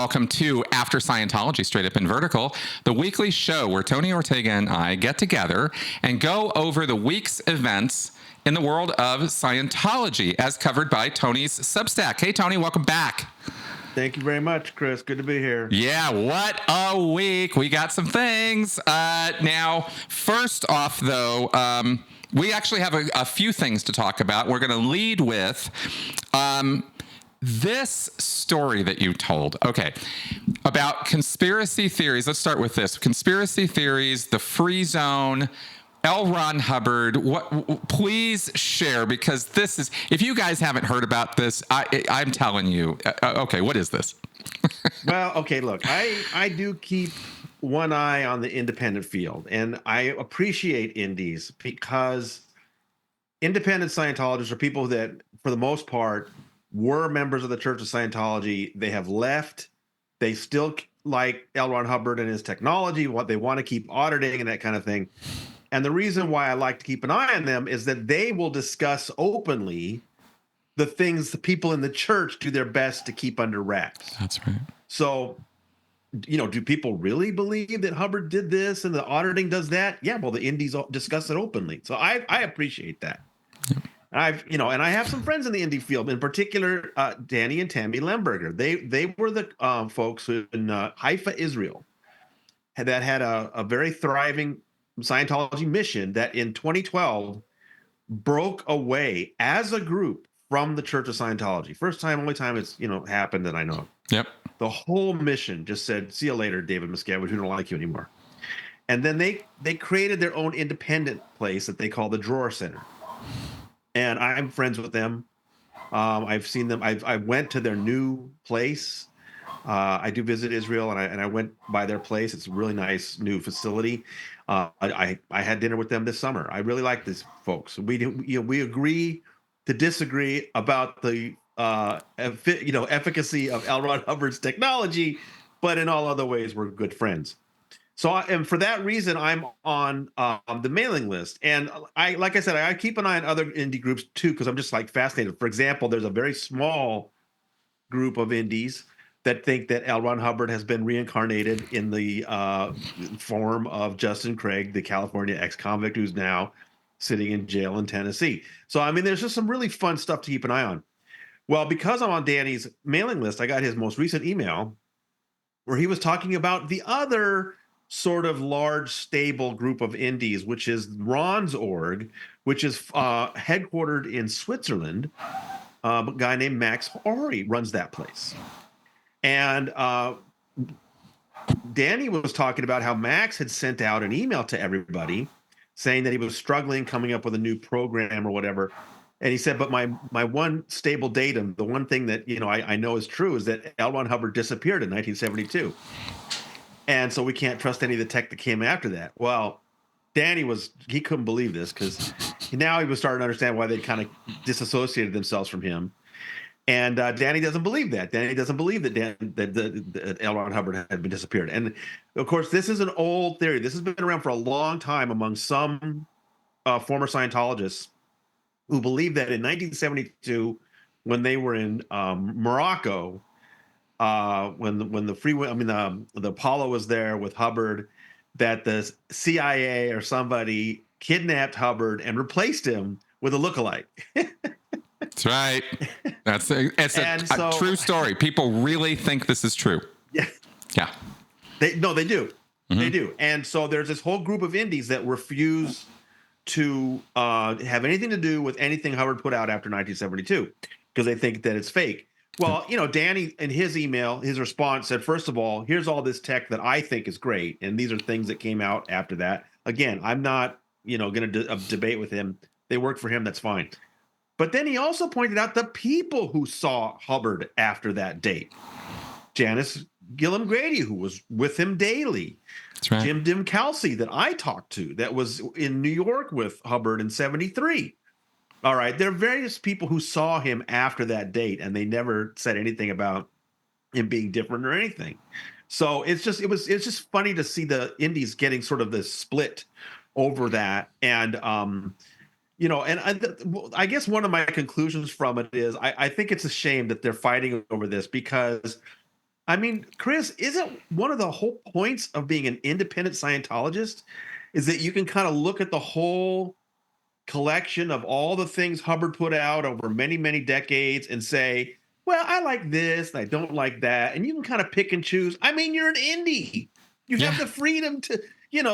welcome to After Scientology, Straight Up and Vertical, the weekly show where Tony Ortega and I get together and go over the week's events in the world of Scientology, as covered by Tony's Substack. Hey, Tony, welcome back. Thank you very much, Chris. Good to be here. Yeah, what a week. We got some things. Now, first off, though, we actually have a few things to talk about. We're going to lead with this story that you told. Okay, about conspiracy theories. Let's start with this. Conspiracy theories, the free zone, L. Ron Hubbard. Please share, because this is, if you guys haven't heard about this, I'm telling you. Okay, what is this? Well, okay, look, I do keep one eye on the independent field, and I appreciate indies because independent Scientologists are people that, for the most part, were members of the Church of Scientology. They have left. They still like L. Ron Hubbard and his technology, what they want to keep auditing and that kind of thing. And the reason why I like to keep an eye on them is that they will discuss openly the things the people in the church do their best to keep under wraps. That's right. So, do people really believe that Hubbard did this and the auditing does that? Yeah, well, the indies discuss it openly. So I appreciate that. Yep. And I have some friends in the indie field, in particular, Danny and Tammy Lemberger. They were the folks who in Haifa, Israel, that had a very thriving Scientology mission that in 2012 broke away as a group from the Church of Scientology. First time, only time it's happened that I know of. Yep. The whole mission just said, "See you later, David Miscavige. We don't like you anymore." And then they created their own independent place that they call the Drawer Center. And I'm friends with them. I've seen them. I went to their new place. I do visit Israel, and I went by their place. It's a really nice new facility. I had dinner with them this summer. I really like these folks. We agree to disagree about the efficacy of L. Ron Hubbard's technology, but in all other ways, we're good friends. So, and for that reason, I'm on the mailing list. And like I said, I keep an eye on other indie groups too, because I'm just fascinated. For example, there's a very small group of indies that think that L. Ron Hubbard has been reincarnated in the form of Justin Craig, the California ex-convict who's now sitting in jail in Tennessee. So, there's just some really fun stuff to keep an eye on. Well, because I'm on Danny's mailing list, I got his most recent email where he was talking about the other sort of large, stable group of indies, which is Ron's org, which is headquartered in Switzerland. A guy named Max Horry runs that place. And Danny was talking about how Max had sent out an email to everybody saying that he was struggling coming up with a new program or whatever. And he said, but my one stable datum, the one thing that I know is true, is that L. Ron Hubbard disappeared in 1972. And so we can't trust any of the tech that came after that. Well, Danny he couldn't believe this, because now he was starting to understand why they kind of disassociated themselves from him. And Danny doesn't believe that. Danny doesn't believe that L. Ron Hubbard had been disappeared. And of course, this is an old theory. This has been around for a long time among some former Scientologists who believe that in 1972, when they were in Morocco, when the Apollo was there with Hubbard, that the CIA or somebody kidnapped Hubbard and replaced him with a lookalike. That's right. It's a true story. People really think this is true. Yeah. Yeah. They do. Mm-hmm. They do. And so there's this whole group of indies that refuse to have anything to do with anything Hubbard put out after 1972 because they think that it's fake. Well, Danny, in his email, his response said, first of all, here's all this tech that I think is great. And these are things that came out after that. Again, I'm not, going to debate with him. They work for him. That's fine. But then he also pointed out the people who saw Hubbard after that date. Janice Gillum Grady, who was with him daily. That's right. Jim Dim Kelsey that I talked to that was in New York with Hubbard in 1973. All right. There are various people who saw him after that date, and they never said anything about him being different or anything. So it's just funny to see the indies getting sort of this split over that. And, I guess one of my conclusions from it is I think it's a shame that they're fighting over this, because I mean, Chris, isn't one of the whole points of being an independent Scientologist is that you can kind of look at the whole collection of all the things Hubbard put out over many, many decades and say, well, I like this, and I don't like that. And you can kind of pick and choose. I mean, you're an indie. You have Yeah. the freedom to,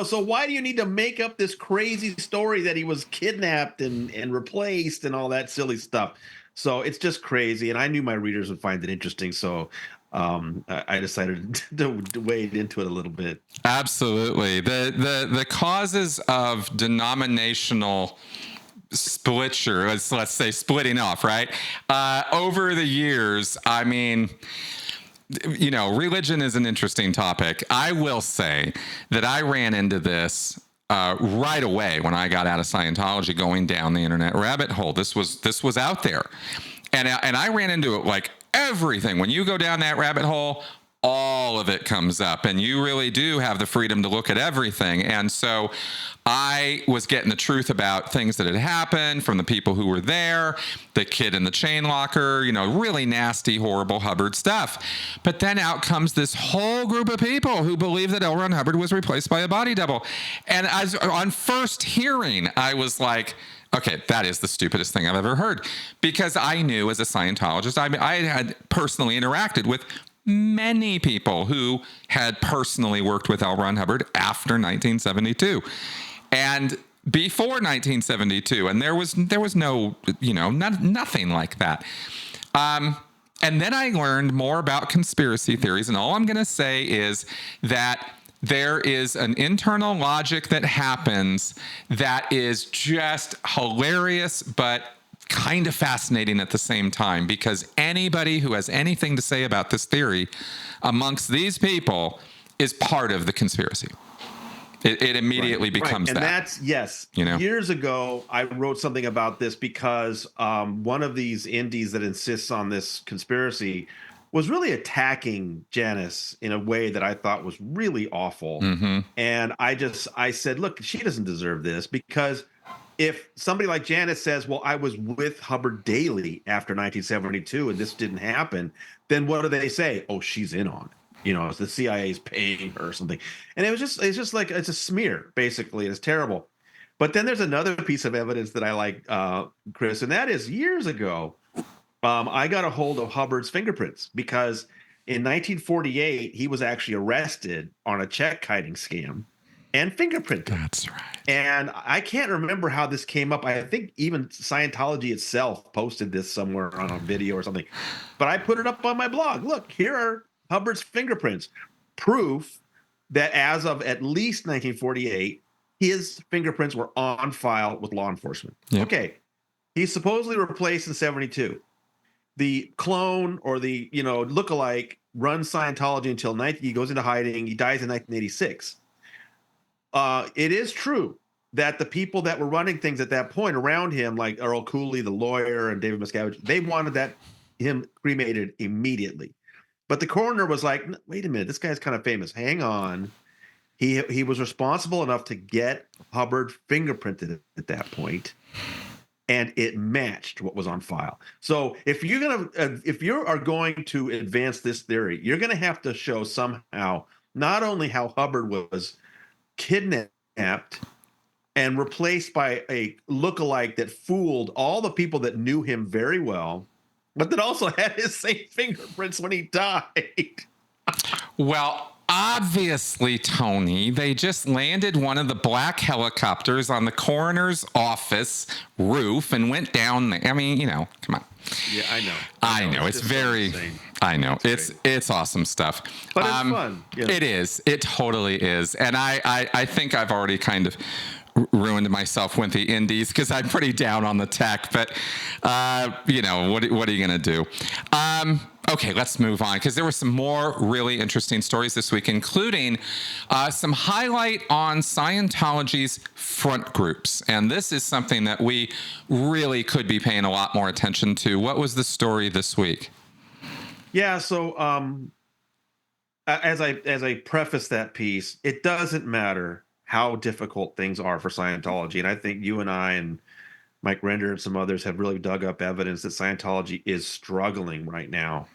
so why do you need to make up this crazy story that he was kidnapped and replaced and all that silly stuff? So it's just crazy. And I knew my readers would find it interesting. So I decided to wade into it a little bit. Absolutely. The causes of denominational splitture, let's say splitting off, right? Over the years, I mean, religion is an interesting topic. I will say that I ran into this right away when I got out of Scientology, going down the internet rabbit hole. This was out there, and I ran into it like everything. When you go down that rabbit hole, all of it comes up, and you really do have the freedom to look at everything. And so I was getting the truth about things that had happened from the people who were there, the kid in the chain locker, really nasty, horrible Hubbard stuff. But then out comes this whole group of people who believe that L. Ron Hubbard was replaced by a body double. And on first hearing, I was like, okay, that is the stupidest thing I've ever heard. Because I knew as a Scientologist, I had personally interacted with many people who had personally worked with L. Ron Hubbard after 1972 and before 1972, and there was no nothing like that. And then I learned more about conspiracy theories, and all I'm going to say is that there is an internal logic that happens that is just hilarious, but kind of fascinating at the same time, because anybody who has anything to say about this theory amongst these people is part of the conspiracy. It immediately becomes and that. And that's, yes. Years ago, I wrote something about this because one of these indies that insists on this conspiracy was really attacking Janice in a way that I thought was really awful. Mm-hmm. And I said, look, she doesn't deserve this, because if somebody like Janice says, well, I was with Hubbard daily after 1972 and this didn't happen, then what do they say? Oh, she's in on it. The CIA's paying her or something. And it's just like, it's a smear, basically. It's terrible. But then there's another piece of evidence that I like, Chris, and that is years ago, I got a hold of Hubbard's fingerprints, because in 1948, he was actually arrested on a check kiting scam and fingerprinted. That's right. And I can't remember how this came up. I think even Scientology itself posted this somewhere on a video or something. But I put it up on my blog. Look, here are Hubbard's fingerprints. Proof that as of at least 1948, his fingerprints were on file with law enforcement. Yep. Okay. He's supposedly replaced in 72. The clone, or the lookalike, runs Scientology until he goes into hiding. He dies in 1986. It is true that the people that were running things at that point around him, like Earl Cooley, the lawyer, and David Miscavige, they wanted him cremated immediately. But the coroner was like, wait a minute, this guy's kind of famous. Hang on. He was responsible enough to get Hubbard fingerprinted at that point, and it matched what was on file. So if you are going to advance this theory, you're going to have to show somehow not only how Hubbard was kidnapped and replaced by a lookalike that fooled all the people that knew him very well, but that also had his same fingerprints when he died. Well, obviously, Tony, they just landed one of the black helicopters on the coroner's office roof and went down there. I mean, come on. Yeah, I know. I know. It's very, I know. It's awesome stuff. But it's fun. Yeah. It is. It totally is. And I think I've already kind of ruined myself with the indies because I'm pretty down on the tech, but what are you going to do? Okay, let's move on, because there were some more really interesting stories this week, including some highlight on Scientology's front groups. And this is something that we really could be paying a lot more attention to. What was the story this week? Yeah, so as I preface that piece, it doesn't matter how difficult things are for Scientology. And I think you and I and Mike Render and some others have really dug up evidence that Scientology is struggling right now.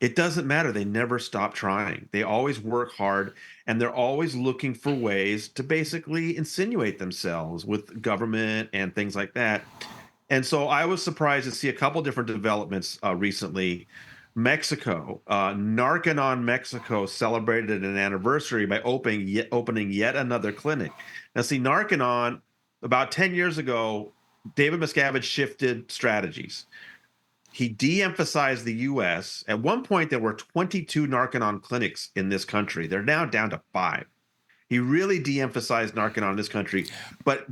It doesn't matter. They never stop trying. They always work hard, and they're always looking for ways to basically insinuate themselves with government and things like that. And so I was surprised to see a couple different developments recently. Mexico, Narcanon Mexico celebrated an anniversary by opening yet another clinic. Now, see, Narcanon, about 10 years ago, David Miscavige shifted strategies. He de-emphasized the U.S. At one point, there were 22 Narcanon clinics in this country. They're now down to 5. He really de-emphasized Narcanon in this country, but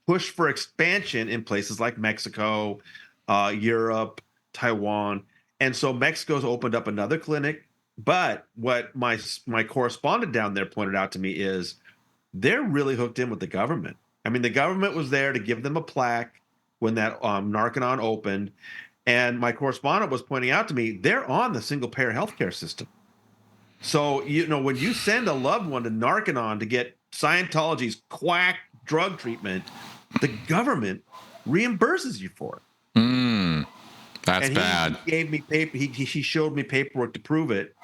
pushed for expansion in places like Mexico, Europe, Taiwan. And so Mexico's opened up another clinic. But what my correspondent down there pointed out to me is they're really hooked in with the government. I mean, the government was there to give them a plaque when that Narcanon opened. And my correspondent was pointing out to me, they're on the single-payer healthcare system. So, when you send a loved one to Narcanon to get Scientology's quack drug treatment, the government reimburses you for it. That's bad. He gave me paper. He showed me paperwork to prove it.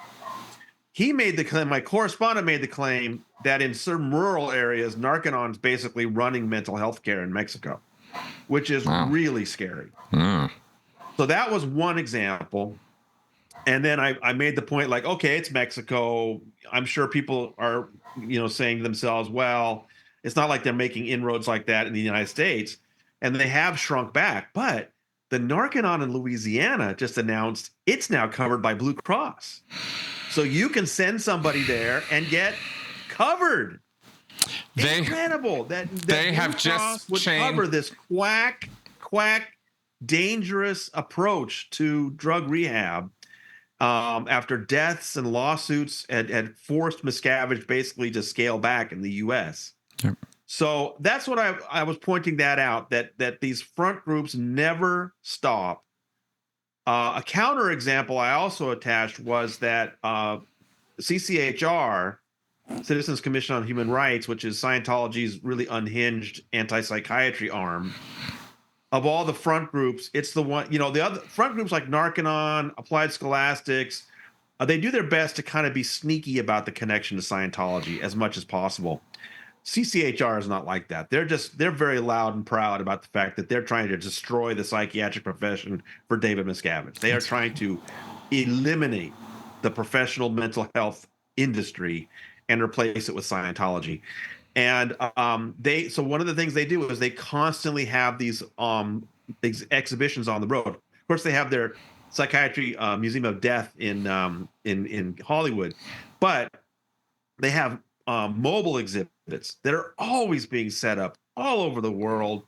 He made the claim, my correspondent made the claim that in certain rural areas, Narcanon's basically running mental health care in Mexico, which is really scary. So that was one example. And then I made the point, like, okay, it's Mexico. I'm sure people are, saying to themselves, well, it's not like they're making inroads like that in the United States. And they have shrunk back. But the Narcanon in Louisiana just announced it's now covered by Blue Cross. So you can send somebody there and get covered. Incredible that they have just would cover this quack, dangerous approach to drug rehab. After deaths and lawsuits had forced Miscavige basically to scale back in the U.S. Yep. So that's what I was pointing that out, that these front groups never stop. A counterexample I also attached was that CCHR, Citizens Commission on Human Rights, which is Scientology's really unhinged anti-psychiatry arm, of all the front groups, it's the one, the other front groups like Narcanon, Applied Scholastics, they do their best to kind of be sneaky about the connection to Scientology as much as possible. CCHR is not like that. They're very loud and proud about the fact that they're trying to destroy the psychiatric profession for David Miscavige. They are trying to eliminate the professional mental health industry and replace it with Scientology. And so one of the things they do is they constantly have these exhibitions on the road. Of course, they have their Psychiatry Museum of Death in Hollywood, but they have mobile exhibits that are always being set up all over the world.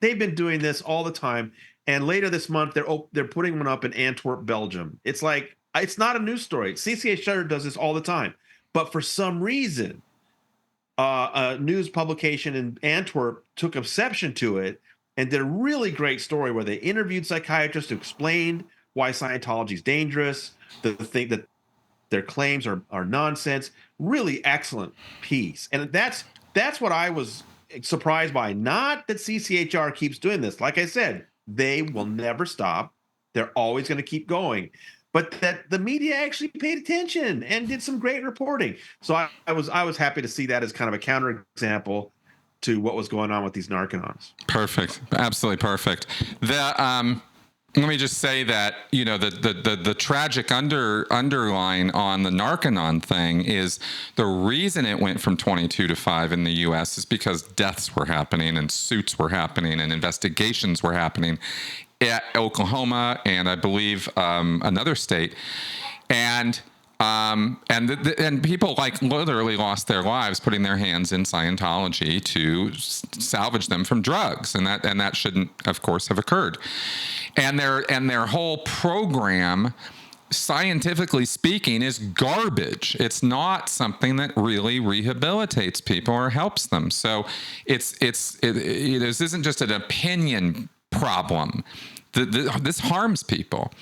They've been doing this all the time. And later this month, they're putting one up in Antwerp, Belgium. It's like, it's not a news story. CCHR does this all the time. But for some reason, a news publication in Antwerp took exception to it and did a really great story where they interviewed psychiatrists who explained why Scientology is dangerous, the thing that their claims are nonsense. Really excellent piece. And that's what I was surprised by. Not that CCHR keeps doing this. Like I said, they will never stop. They're always going to keep going. But that the media actually paid attention and did some great reporting. So I was happy to see that as kind of a counterexample to what was going on with these Narcanons. Perfect. Absolutely perfect. Let me just say that, the tragic underline on the Narcanon thing is the reason it went from 22 to 5 in the U.S. is because deaths were happening and suits were happening and investigations were happening at Oklahoma and I believe another state. And people literally lost their lives putting their hands in Scientology to salvage them from drugs, and that shouldn't, of course, have occurred. And their whole program, scientifically speaking, is garbage. It's not something that really rehabilitates people or helps them. So this isn't just an opinion problem. This harms people.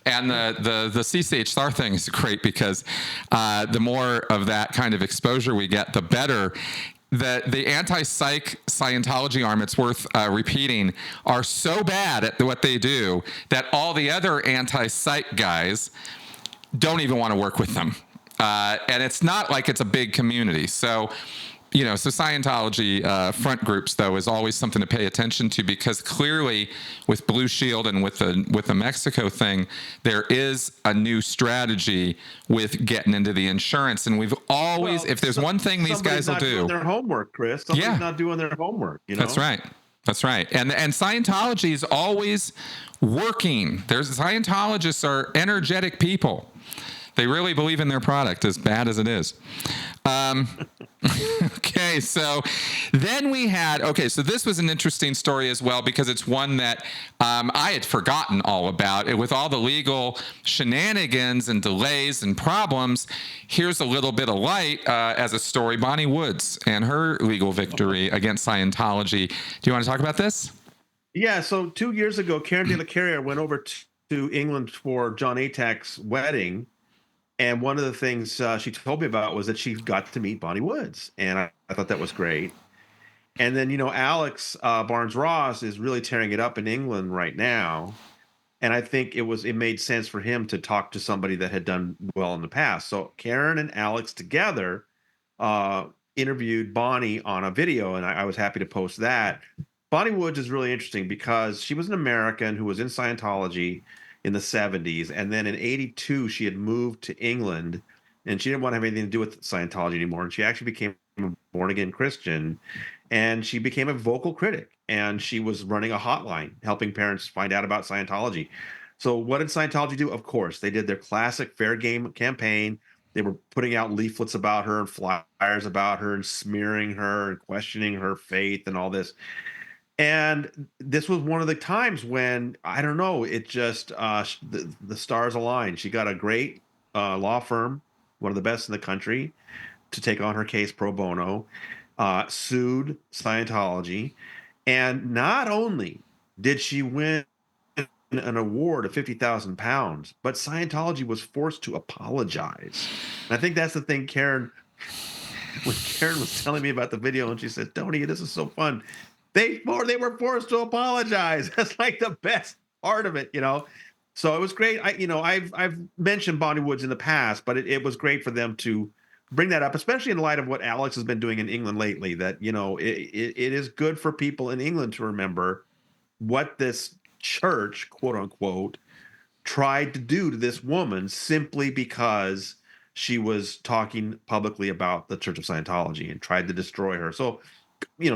And the CCHR thing is great because the more of that kind of exposure we get, the better. the anti-psych Scientology arm, it's worth repeating, are so bad at what they do that all the other anti-psych guys don't even want to work with them. And it's not like it's a big community. So, so Scientology front groups, though, is always something to pay attention to, because clearly with Blue Shield and with the Mexico thing, there is a new strategy with getting into the insurance. And we've always, if there's one thing these guys will do. Doing their homework, Chris. Somebody's not doing their homework. That's right. That's right. And Scientology is always working. Scientologists are energetic people. They really believe in their product, as bad as it is. Okay, so then we had, so this was an interesting story as well, because it's one that I had forgotten all about. With all the legal shenanigans and delays and problems, here's a little bit of light as a story. Bonnie Woods and her legal victory against Scientology. Do you want to talk about this? Yeah, so 2 years ago, Karen de la Carriere went over to England for John Atac's wedding. And one of the things she told me about was that she got to meet Bonnie Woods. And I thought that was great. And then, Alex Barnes-Ross is really tearing it up in England right now. And I think it made sense for him to talk to somebody that had done well in the past. So Karen and Alex together interviewed Bonnie on a video, and I was happy to post that. Bonnie Woods is really interesting because she was an American who was in Scientology in the 70s. And then in 82, she had moved to England, and she didn't want to have anything to do with Scientology anymore. And she actually became a born-again Christian, and she became a vocal critic. And she was running a hotline, helping parents find out about Scientology. So what did Scientology do? Of course, they did their classic fair game campaign. They were putting out leaflets about her and flyers about her and smearing her and questioning her faith and all this. And this was one of the times when, I don't know, it just, the stars aligned. She got a great law firm, one of the best in the country, to take on her case pro bono, sued Scientology. And not only did she win an award of £50,000, but Scientology was forced to apologize. And I think that's the thing, when Karen was telling me about the video, and she said, Tony, this is so fun. They were forced to apologize. That's like the best part of it, So it was great. I've mentioned Bonnie Woods in the past, but it was great for them to bring that up, especially in light of what Alex has been doing in England lately. That it is good for people in England to remember what this church, quote unquote, tried to do to this woman simply because she was talking publicly about the Church of Scientology and tried to destroy her. So,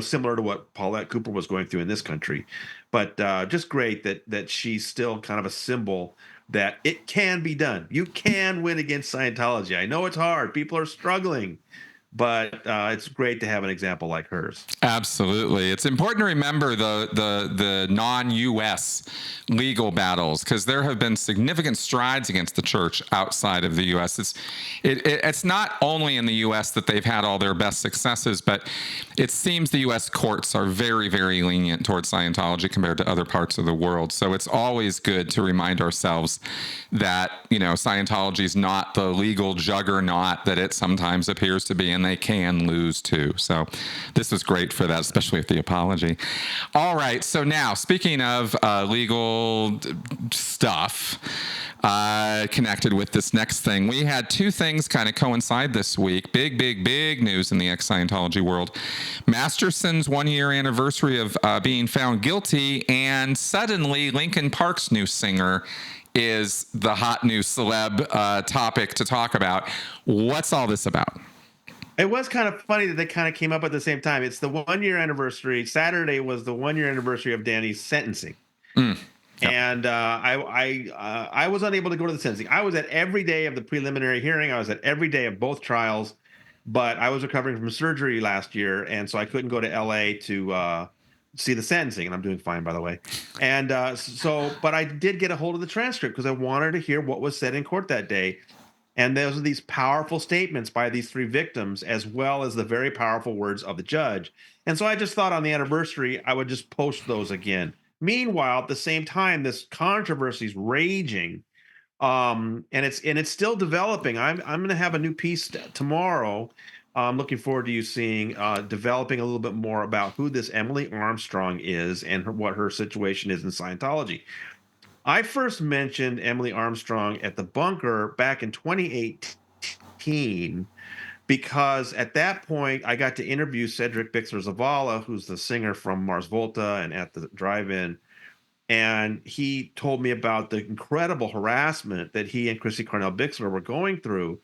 similar to what Paulette Cooper was going through in this country, but just great that she's still kind of a symbol that it can be done. You can win against Scientology. I know it's hard. People are struggling, but it's great to have an example like hers. Absolutely. It's important to remember the non-U.S. legal battles, because there have been significant strides against the church outside of the U.S. It's not only in the U.S. that they've had all their best successes, but it seems the U.S. courts are very, very lenient towards Scientology compared to other parts of the world. So it's always good to remind ourselves that, Scientology is not the legal juggernaut that it sometimes appears to be, and they can lose too. So this was great for that, especially with the apology. All right. So now, speaking of legal stuff connected with this next thing, we had two things kind of coincide this week. Big news in the ex-Scientology world. Masterson's 1-year anniversary of being found guilty, and suddenly Linkin Park's new singer is the hot new celeb topic to talk about. What's all this about? It was kind of funny that they kind of came up at the same time. It's the 1-year anniversary. Saturday was the 1-year anniversary of Danny's sentencing. Yep. And I was unable to go to the sentencing. I was at every day of the preliminary hearing. I was at every day of both trials, but I was recovering from surgery last year, and so I couldn't go to LA to see the sentencing, and I'm doing fine, by the way. And but I did get a hold of the transcript because I wanted to hear what was said in court that day. And those are these powerful statements by these three victims, as well as the very powerful words of the judge. And so I just thought on the anniversary, I would just post those again. Meanwhile, at the same time, this controversy is raging, and it's still developing. I'm going to have a new piece tomorrow I'm looking forward to you seeing, developing a little bit more about who this Emily Armstrong is and what her situation is in Scientology. I first mentioned Emily Armstrong at the bunker back in 2018 because at that point I got to interview Cedric Bixler Zavala, who's the singer from Mars Volta and At the Drive-In, and he told me about the incredible harassment that he and Chrissy Cornell Bixler were going through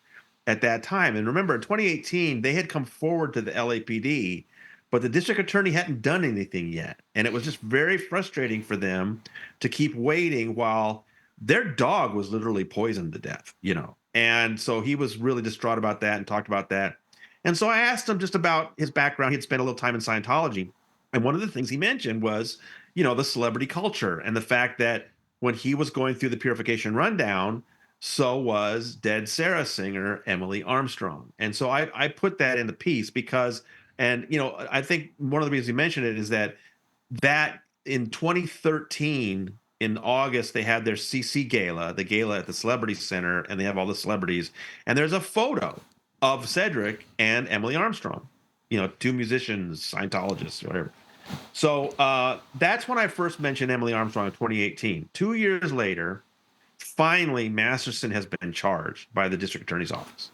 at that time. And remember, in 2018, they had come forward to the LAPD, but the district attorney hadn't done anything yet. And it was just very frustrating for them to keep waiting while their dog was literally poisoned to death, you know. And so he was really distraught about that and talked about that. And so I asked him just about his background. He'd spent a little time in Scientology. And one of the things he mentioned was, you know, the celebrity culture and the fact that when he was going through the purification rundown, so was dead Sarah singer Emily Armstrong. And so I put that in the piece because, and you know, I think one of the reasons you mentioned it is that in 2013 in August they had their CC gala, the gala at the Celebrity Center, and they have all the celebrities, and there's a photo of Cedric and Emily Armstrong, you know, two musicians, Scientologists, whatever. So that's when I first mentioned Emily Armstrong in 2018. 2 years later, finally, Masterson has been charged by the district attorney's office.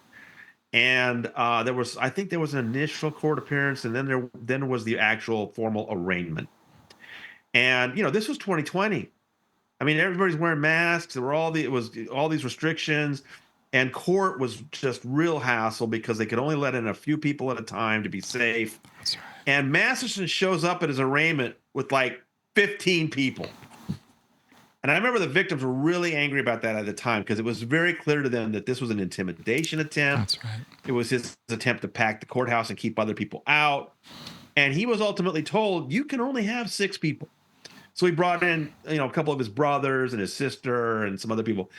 And I think there was an initial court appearance, and then there was the actual formal arraignment. And you know, this was 2020. I mean, everybody's wearing masks. It was all these restrictions, and court was just real hassle because they could only let in a few people at a time to be safe. That's right. And Masterson shows up at his arraignment with like 15 people. And I remember the victims were really angry about that at the time because it was very clear to them that this was an intimidation attempt. That's right. It was his attempt to pack the courthouse and keep other people out. And he was ultimately told, you can only have 6 people. So he brought in, you know, a couple of his brothers and his sister and some other people.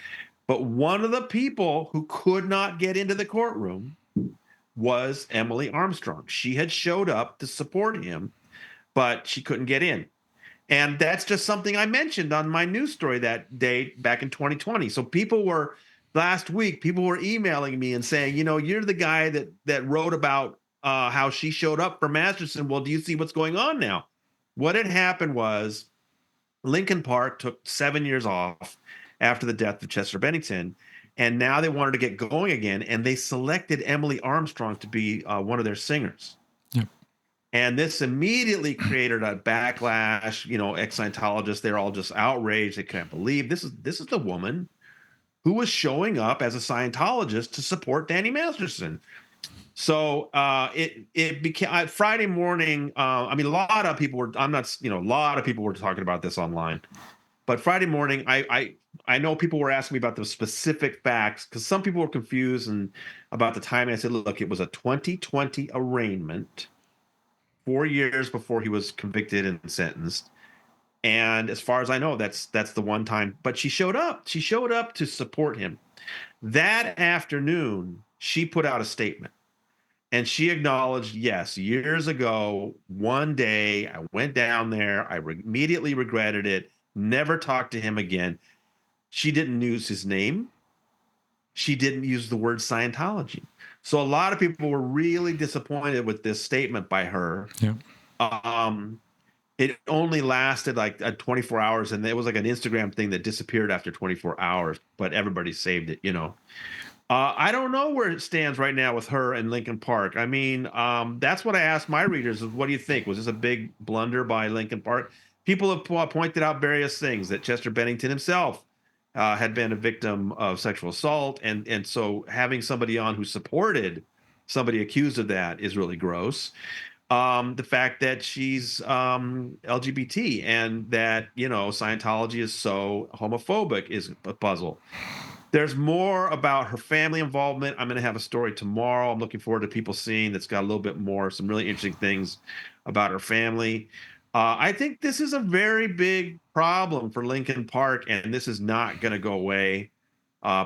But one of the people who could not get into the courtroom was Emily Armstrong. She had showed up to support him, but she couldn't get in. And that's just something I mentioned on my news story that day back in 2020. So last week, people were emailing me and saying, you know, you're the guy that wrote about how she showed up for Masterson. Well, do you see what's going on now? What had happened was Linkin Park took 7 years off after the death of Chester Bennington, and now they wanted to get going again, and they selected Emily Armstrong to be one of their singers. Yep. And this immediately created a backlash. You know, ex-Scientologists, they're all just outraged. They can't believe this is the woman who was showing up as a Scientologist to support Danny Masterson. So it became Friday morning. I mean, a lot of people were. A lot of people were talking about this online. But Friday morning, I know people were asking me about the specific facts because some people were confused and about the timing. I said, look, it was a 2020 arraignment, 4 years before he was convicted and sentenced. And as far as I know, that's the one time. But she showed up. She showed up to support him. That afternoon, she put out a statement. And she acknowledged, yes, years ago, one day I went down there. I immediately regretted it. Never talked to him again. She didn't use his name. She didn't use the word Scientology. So a lot of people were really disappointed with this statement by her. Yeah. It only lasted like 24 hours, and it was like an Instagram thing that disappeared after 24 hours, but everybody saved it, you know. I don't know where it stands right now with her and Linkin Park. I mean, that's what I asked my readers is, what do you think? Was this a big blunder by Linkin Park? People have pointed out various things, that Chester Bennington himself had been a victim of sexual assault. And so having somebody on who supported somebody accused of that is really gross. The fact that she's LGBT and that, you know, Scientology is so homophobic is a puzzle. There's more about her family involvement. I'm going to have a story tomorrow. I'm looking forward to people seeing that's got a little bit more, some really interesting things about her family. I think this is a very big problem for Linkin Park, and this is not going to go away.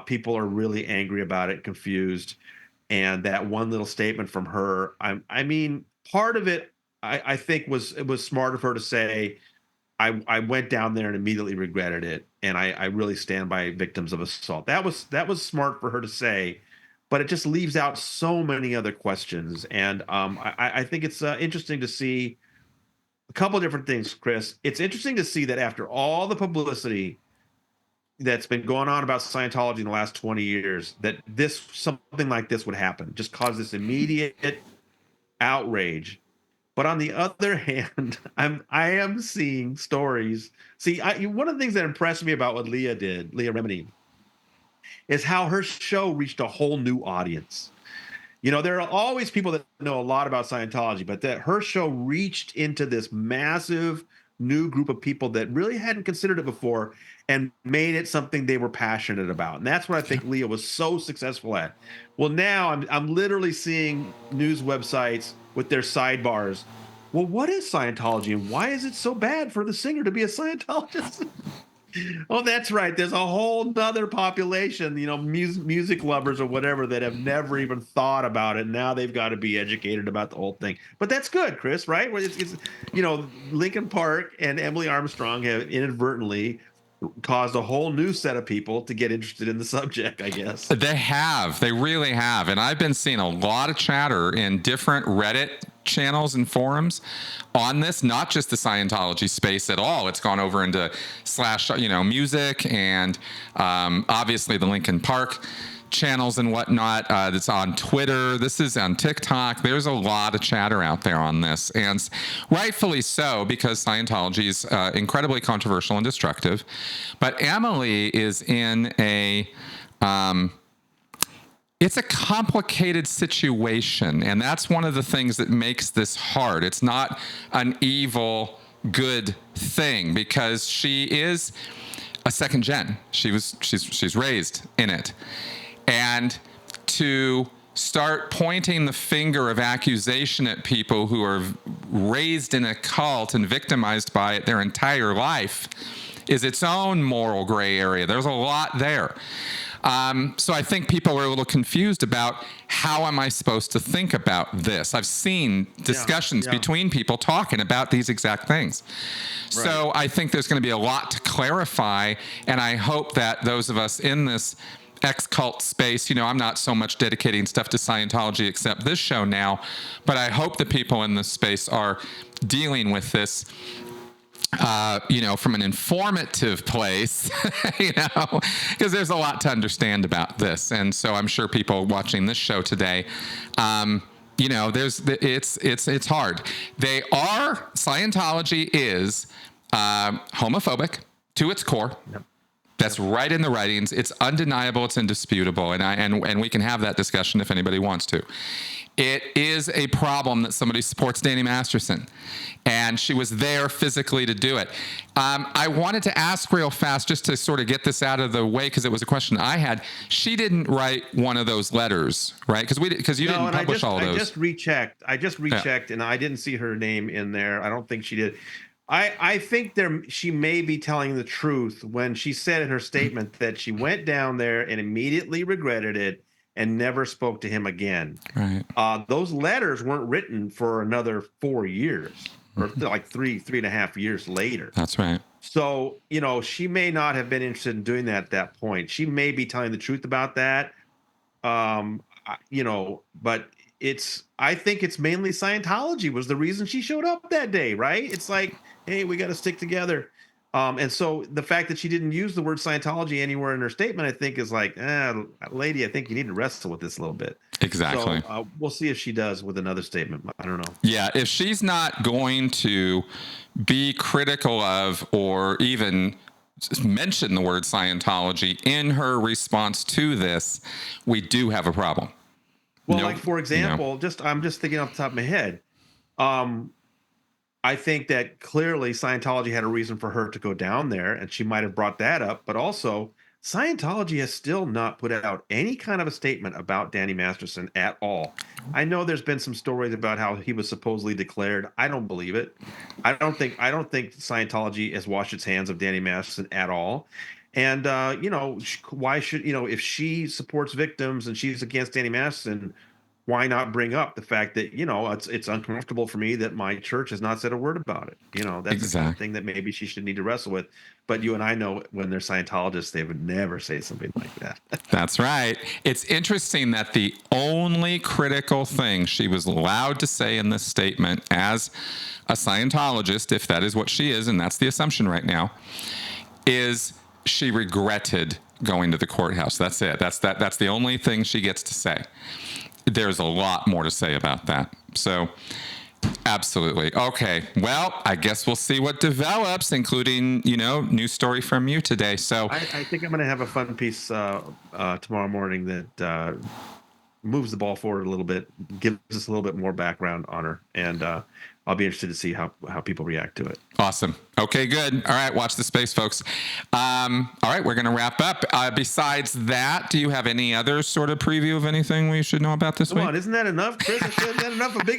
People are really angry about it, confused. And that one little statement from her, I mean, part of it, I think it was smart of her to say, I went down there and immediately regretted it, and I really stand by victims of assault. That was smart for her to say, but it just leaves out so many other questions. And I think it's interesting to see a couple of different things, Chris. It's interesting to see that after all the publicity that's been going on about Scientology in the last 20 years, that something like this would happen, just cause this immediate outrage. But on the other hand, I am seeing stories. See, one of the things that impressed me about what Leah Remini, is how her show reached a whole new audience. There are always people that know a lot about Scientology, but that her show reached into this massive new group of people that really hadn't considered it before and made it something they were passionate about. And that's what I think Leah was so successful at. Well, now I'm literally seeing news websites with their sidebars. Well, what is Scientology and why is it so bad for the singer to be a Scientologist? Oh, that's right. There's a whole nother population, music lovers or whatever, that have never even thought about it. Now they've got to be educated about the whole thing. But that's good, Chris, right? It's Linkin Park and Emily Armstrong have inadvertently caused a whole new set of people to get interested in the subject, I guess. They really have. And I've been seeing a lot of chatter in different Reddit channels and forums on this, not just the Scientology space at all. It's gone over into music and obviously the Linkin Park channels and whatnot. That's on Twitter. This is on TikTok. There's a lot of chatter out there on this, and rightfully so, because Scientology is incredibly controversial and destructive. But Emily is in it's a complicated situation, and that's one of the things that makes this hard. It's not an evil, good thing, because she is a second gen. She's raised in it. And to start pointing the finger of accusation at people who are raised in a cult and victimized by it their entire life is its own moral gray area. There's a lot there. So I think people are a little confused about, how am I supposed to think about this? I've seen discussions between people talking about these exact things. Right. So I think there's going to be a lot to clarify, and I hope that those of us in this ex-cult space, I'm not so much dedicating stuff to Scientology except this show now, but I hope the people in this space are dealing with this from an informative place, because there's a lot to understand about this. And so I'm sure people watching this show today, it's hard. Scientology is homophobic to its core. Yep. That's right in the writings. It's undeniable. It's indisputable. And we can have that discussion if anybody wants to. It is a problem that somebody supports Danny Masterson, and she was there physically to do it. I wanted to ask real fast, just to sort of get this out of the way, because it was a question I had. She didn't write one of those letters, right? Because you didn't publish all those. I just rechecked, and I didn't see her name in there. I don't think she did. I think she may be telling the truth when she said in her statement that she went down there and immediately regretted it and never spoke to him again. Right. Those letters weren't written for another 4 years, or like three and a half years later. That's right. So, she may not have been interested in doing that at that point. She may be telling the truth about that. But I think it's mainly Scientology was the reason she showed up that day, right? It's like, hey, we got to stick together. And so the fact that she didn't use the word Scientology anywhere in her statement, I think, is like, lady, I think you need to wrestle with this a little bit. Exactly. So we'll see if she does with another statement. I don't know. Yeah, if she's not going to be critical of or even mention the word Scientology in her response to this, we do have a problem. Well, for example, I'm just thinking off the top of my head. I think that clearly Scientology had a reason for her to go down there, and she might have brought that up. But also, Scientology has still not put out any kind of a statement about Danny Masterson at all. I know there's been some stories about how he was supposedly declared. I don't believe it. I don't think Scientology has washed its hands of Danny Masterson at all. And why should if she supports victims and she's against Danny Masterson, why not bring up the fact that, it's uncomfortable for me that my church has not said a word about it. That's the kind of thing that maybe she should need to wrestle with. But you and I know when they're Scientologists, they would never say something like that. That's right. It's interesting that the only critical thing she was allowed to say in this statement as a Scientologist, if that is what she is, and that's the assumption right now, is she regretted going to the courthouse. That's it. That's the only thing she gets to say. There's a lot more to say about that. So, absolutely. Okay. Well, I guess we'll see what develops, including, news story from you today. So I think I'm going to have a fun piece tomorrow morning that moves the ball forward a little bit, gives us a little bit more background on her, and I'll be interested to see how people react to it. Awesome. Okay, good. All right, watch the space, folks. All right, we're going to wrap up. Besides that, do you have any other sort of preview of anything we should know about this week? Come on, isn't that enough, Chris? Isn't that enough of a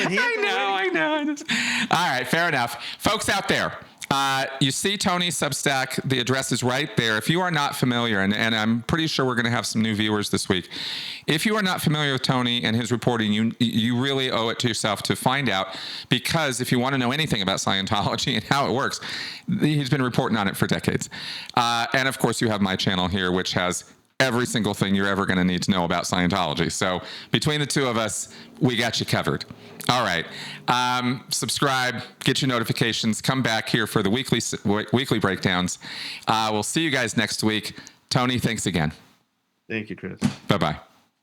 hint? I know. All right, fair enough. Folks out there, you see Tony's Substack. The address is right there. If you are not familiar, and I'm pretty sure we're going to have some new viewers this week. If you are not familiar with Tony and his reporting, you really owe it to yourself to find out, because if you want to know anything about Scientology and how it works, he's been reporting on it for decades. And of course, you have my channel here, which has every single thing you're ever going to need to know about Scientology. So between the two of us, we got you covered. All right. Subscribe, get your notifications, come back here for the weekly breakdowns. We'll see you guys next week. Tony, thanks again. Thank you, Chris. Bye-bye.